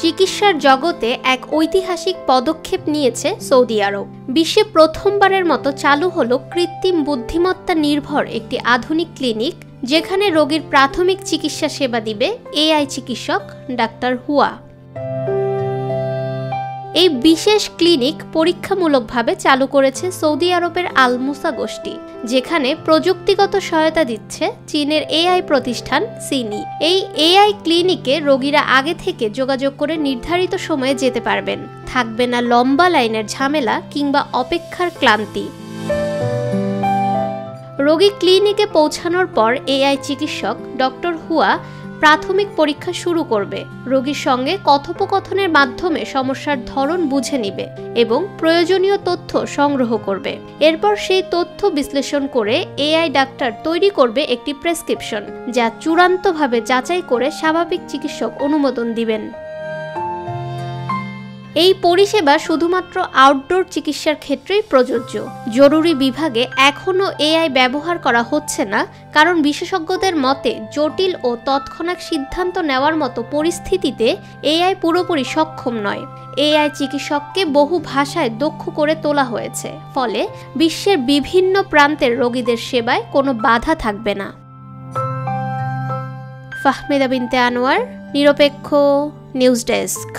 চিকিৎসার জগতে এক ঐতিহাসিক পদক্ষেপ নিয়েছে সৌদি আরব। বিশ্বে প্রথমবারের মতো চালু হলো কৃত্রিম বুদ্ধিমত্তা নির্ভর একটি আধুনিক ক্লিনিক, যেখানে রোগীর প্রাথমিক চিকিৎসা সেবা দিবে এআই চিকিৎসক ডাক্তার হুয়া। এই বিশেষ ক্লিনিক পরীক্ষামূলকভাবে চালু করেছে সৌদি আরবের আল মুসা গোষ্ঠী, যেখানে প্রযুক্তিগত সহায়তা দিচ্ছে চীনের এআই প্রতিষ্ঠান সিনি। এই এআই ক্লিনিকে রোগীরা আগে থেকে যোগাযোগ করে নির্ধারিত সময়ে যেতে পারবেন, থাকবে না লম্বা লাইনের ঝামেলা কিংবা অপেক্ষার ক্লান্তি। রোগী ক্লিনিকে পৌঁছানোর পর এআই চিকিৎসক ডক্টর হুয়া প্রাথমিক পরীক্ষা শুরু করবে, রোগীর সঙ্গে কথোপকথনের মাধ্যমে সমস্যার ধরন বুঝে নিবে এবং প্রয়োজনীয় তথ্য সংগ্রহ করবে। এরপর সেই তথ্য বিশ্লেষণ করে এআই ডাক্তার তৈরি করবে একটি প্রেসক্রিপশন, যা চূড়ান্তভাবে যাচাই করে স্বাভাবিক চিকিৎসক অনুমোদন দিবেন। এই পরিষেবা শুধুমাত্র আউটডোর চিকিৎসার ক্ষেত্রেই প্রযোজ্য। জরুরি বিভাগে এখনও এআই ব্যবহার করা হচ্ছে না, কারণ বিশেষজ্ঞদের মতে জটিল ও তৎক্ষণাৎ সিদ্ধান্ত নেওয়ার মতো পরিস্থিতিতে এআই পুরোপুরি সক্ষম নয়। এআই চিকিৎসককে বহু ভাষায় দক্ষ করে তোলা হয়েছে, ফলে বিশ্বের বিভিন্ন প্রান্তের রোগীদের সেবায় কোনো বাধা থাকবে না। ফাহমিদা বিনতে আনোয়ার, নিরপেক্ষ নিউজ ডেস্ক।